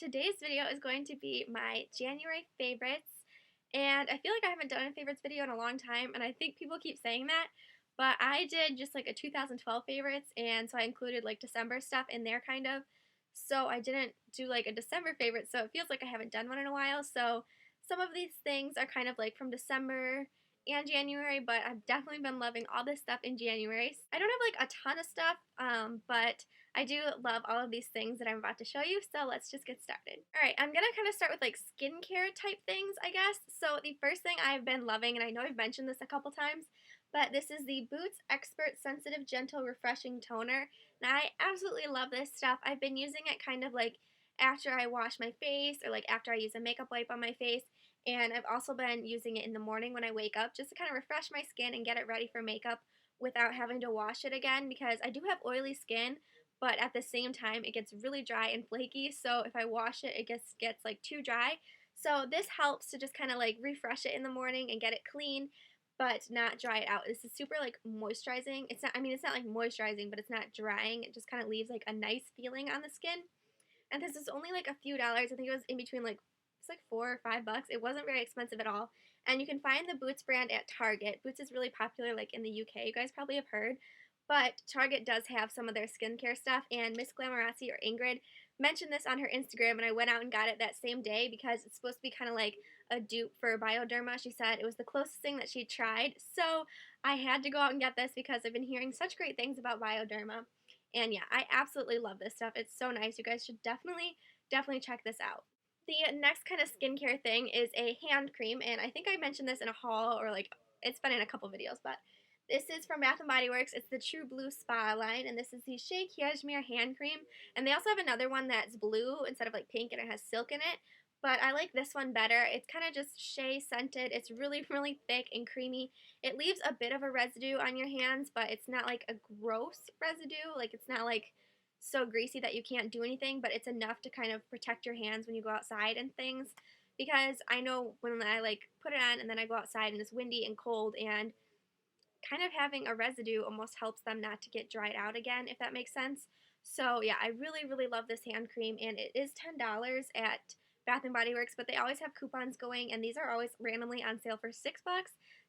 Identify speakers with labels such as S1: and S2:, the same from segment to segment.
S1: today's video is going to be my January favorites, and I feel like I haven't done a favorites video in a long time, and I think people keep saying that, but I did just like a 2012 favorites, and so I included like December stuff in there kind of, so I didn't do like a December favorite, so it feels like I haven't done one in a while, so some of these things are kind of like from December and January, but I've definitely been loving all this stuff in January. I don't have like a ton of stuff, but I do love all of these things that I'm about to show you, so let's just get started. Alright, I'm gonna kind of start with like skincare type things, I guess. So the first thing I've been loving, and I know I've mentioned this a couple times, but this is the Boots Expert Sensitive Gentle Refreshing Toner. Now I absolutely love this stuff. I've been using it kind of like after I wash my face or like after I use a makeup wipe on my face. And I've also been using it in the morning when I wake up just to kind of refresh my skin and get it ready for makeup without having to wash it again, because I do have oily skin, but at the same time it gets really dry and flaky, so if I wash it, it gets like too dry. So this helps to just kind of like refresh it in the morning and get it clean, but not dry it out. This is super like moisturizing. It's not, I mean, it's not like moisturizing, but it's not drying. It just kind of leaves like a nice feeling on the skin. And this is only like a few dollars. I think it was in between like, it's like $4 or $5. It wasn't very expensive at all. And you can find the Boots brand at Target. Boots is really popular like in the UK. You guys probably have heard. But Target does have some of their skincare stuff. And Miss Glamorazzi, or Ingrid, mentioned this on her Instagram. And I went out and got it that same day because it's supposed to be kind of like a dupe for Bioderma. She said it was the closest thing that she tried. So I had to go out and get this because I've been hearing such great things about Bioderma. And yeah, I absolutely love this stuff. It's so nice. You guys should definitely check this out. The next kind of skincare thing is a hand cream, and I think I mentioned this in a haul, or like it's been in a couple videos, but this is from Bath & Body Works. It's the True Blue Spa line, and this is the Shea Cashmere hand cream. And they also have another one that's blue instead of like pink, and it has silk in it. But I like this one better. It's kind of just shea scented. It's really, really thick and creamy. It leaves a bit of a residue on your hands, but it's not like a gross residue. Like, it's not like so greasy that you can't do anything, but it's enough to kind of protect your hands when you go outside and things. Because I know when I like put it on and then I go outside and it's windy and cold, and kind of having a residue almost helps them not to get dried out again, if that makes sense. So yeah, I really, really love this hand cream, and it is $10 at Bath & Body Works, but they always have coupons going, and these are always randomly on sale for $6.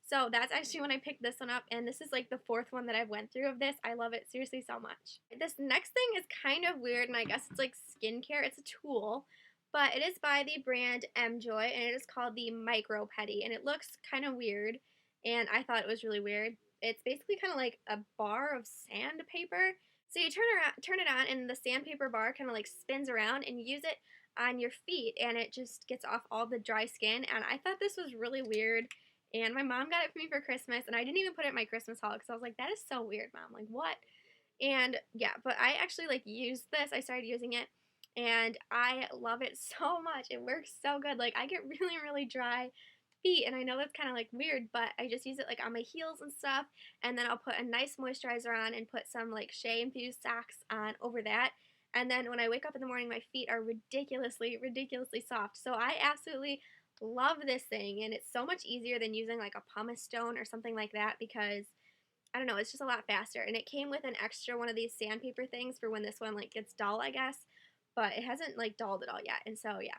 S1: So that's actually when I picked this one up, and this is like the fourth one that I've went through of this. I love it seriously so much. This next thing is kind of weird, and I guess it's like skincare. It's a tool, but it is by the brand Mjoy, and it is called the Micro Pedi, and it looks kind of weird, and I thought it was really weird. It's basically kind of like a bar of sandpaper. So you turn it on, and the sandpaper bar kind of like spins around, and you use it on your feet, and it just gets off all the dry skin. And I thought this was really weird, and my mom got it for me for Christmas, and I didn't even put it in my Christmas haul because I was like, that is so weird, Mom. Like, what? And yeah, but I actually like used this. I started using it, and I love it so much. It works so good. Like, I get really, really dry feet, and I know that's kind of like weird, but I just use it like on my heels and stuff, and then I'll put a nice moisturizer on and put some like shea infused socks on over that. And then when I wake up in the morning, my feet are ridiculously, ridiculously soft. So I absolutely love this thing, and it's so much easier than using like a pumice stone or something like that, because I don't know, it's just a lot faster. And it came with an extra one of these sandpaper things for when this one like gets dull, I guess, but it hasn't like dulled at all yet. And so yeah,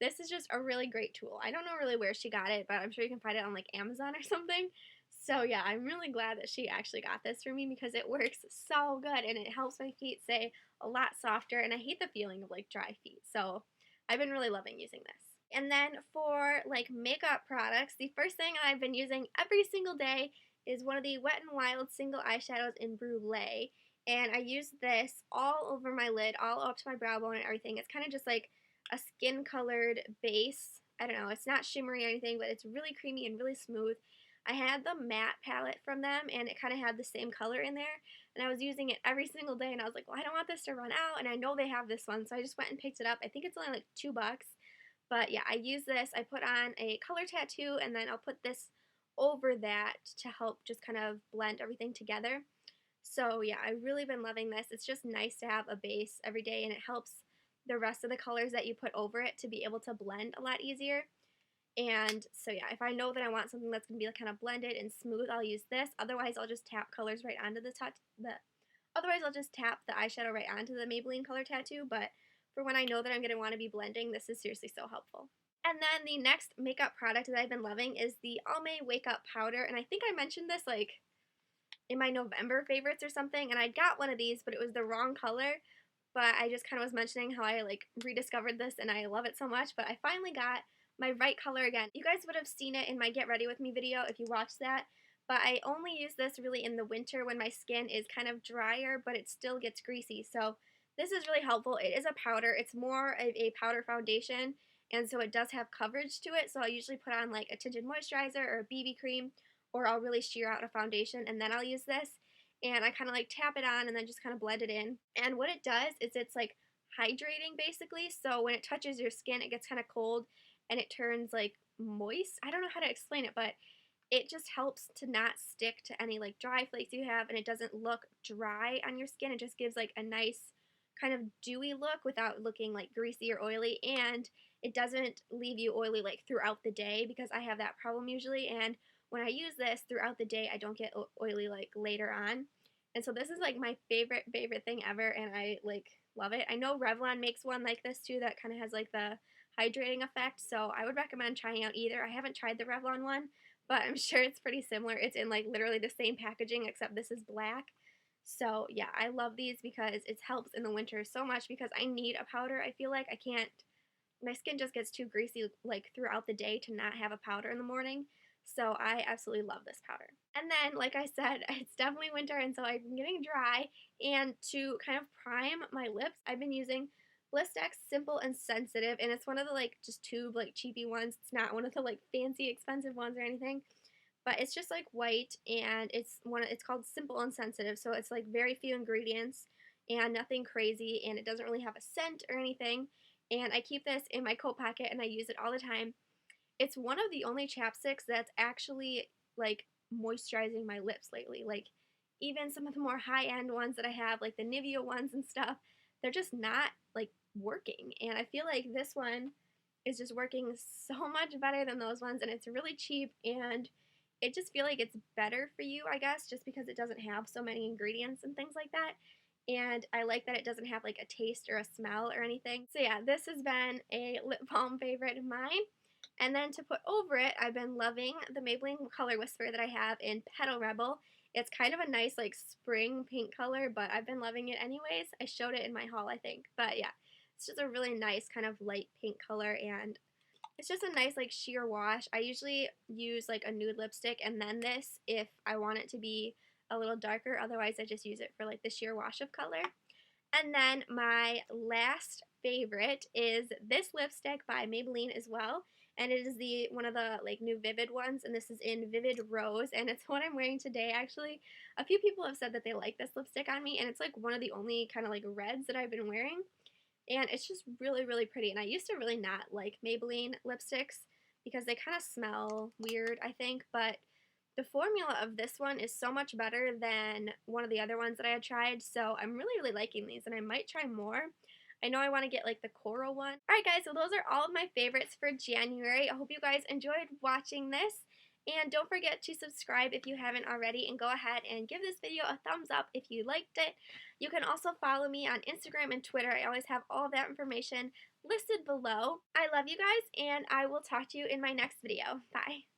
S1: this is just a really great tool. I don't know really where she got it, but I'm sure you can find it on like Amazon or something. So yeah, I'm really glad that she actually got this for me, because it works so good, and it helps my feet stay a lot softer, and I hate the feeling of like dry feet. So I've been really loving using this. And then for like makeup products, the first thing I've been using every single day is one of the Wet n Wild single eyeshadows in Brulee. And I use this all over my lid, all up to my brow bone and everything. It's kind of just like a skin colored base. I don't know, it's not shimmery or anything, but it's really creamy and really smooth. I had the matte palette from them, and it kind of had the same color in there, and I was using it every single day, and I was like, well, I don't want this to run out, and I know they have this one, so I just went and picked it up. I think it's only like $2, but yeah, I use this. I put on a color tattoo, and then I'll put this over that to help just kind of blend everything together. So yeah, I've really been loving this. It's just nice to have a base every day, and it helps the rest of the colors that you put over it to be able to blend a lot easier. And so yeah, if I know that I want something that's going to be kind of blended and smooth, I'll use this. Otherwise, I'll just tap colors right onto the Otherwise, I'll just tap the eyeshadow right onto the Maybelline color tattoo. But for when I know that I'm going to want to be blending. This is seriously so helpful. And then the next makeup product that I've been loving is the Almay Wake Up Powder. And I think I mentioned this like in my November favorites or something. And I got one of these, but it was the wrong color. But I just kind of was mentioning how I like rediscovered this and I love it so much. But I finally got my right color again. You guys would have seen it in my Get Ready With Me video if you watched that. But I only use this really in the winter when my skin is kind of drier, but it still gets greasy. So this is really helpful. It is a powder. It's more of a powder foundation, and so it does have coverage to it. So I'll usually put on like a tinted moisturizer or a BB cream, or I'll really sheer out a foundation, and then I'll use this. And I kind of like tap it on and then just kind of blend it in. And what it does is it's like hydrating basically. So when it touches your skin, it gets kind of cold and it turns like moist. I don't know how to explain it, but it just helps to not stick to any like dry flakes you have, and it doesn't look dry on your skin. It just gives like a nice kind of dewy look without looking like greasy or oily, and it doesn't leave you oily like throughout the day, because I have that problem usually, and when I use this throughout the day I don't get oily like later on. And so this is like my favorite thing ever, and I like love it. I know Revlon makes one like this too that kind of has like the hydrating effect, so I would recommend trying out either. I haven't tried the Revlon one, but I'm sure it's pretty similar. It's in like literally the same packaging except this is black. So yeah, I love these because it helps in the winter so much, because I need a powder. I feel like I can't, my skin just gets too greasy like throughout the day to not have a powder in the morning. So I absolutely love this powder. And then, like I said, it's definitely winter, and so I'm getting dry. And to kind of prime my lips, I've been using Blistex Simple and Sensitive, and it's one of the like just tube like cheapy ones. It's not one of the like fancy expensive ones or anything, but it's just like white, and it's called Simple and Sensitive, so it's like very few ingredients and nothing crazy, and it doesn't really have a scent or anything. And I keep this in my coat pocket and I use it all the time. It's one of the only chapsticks that's actually like moisturizing my lips lately. Like even some of the more high-end ones that I have, like the Nivea ones and stuff, they're just not like working. And I feel like this one is just working so much better than those ones, and it's really cheap, and it just feel like it's better for you, I guess, just because it doesn't have so many ingredients and things like that. And I like that it doesn't have like a taste or a smell or anything. So yeah, this has been a lip balm favorite of mine. And then to put over it, I've been loving the Maybelline Color Whisper that I have in Petal Rebel. It's kind of a nice like spring pink color, but I've been loving it anyways. I showed it in my haul, I think. But yeah, it's just a really nice kind of light pink color, and it's just a nice like sheer wash. I usually use like a nude lipstick and then this if I want it to be a little darker. Otherwise, I just use it for like the sheer wash of color. And then my last favorite is this lipstick by Maybelline as well. And it is the one of the like new Vivid ones, and this is in Vivid Rose, and it's what I'm wearing today actually. A few people have said that they like this lipstick on me, and it's like one of the only kind of like reds that I've been wearing. And it's just really pretty. And I used to really not like Maybelline lipsticks because they kind of smell weird, I think, but the formula of this one is so much better than one of the other ones that I had tried, so I'm really liking these, and I might try more. I know I want to get like the coral one. Alright guys, so those are all of my favorites for January. I hope you guys enjoyed watching this, and don't forget to subscribe if you haven't already, and go ahead and give this video a thumbs up if you liked it. You can also follow me on Instagram and Twitter. I always have all of that information listed below. I love you guys, and I will talk to you in my next video. Bye!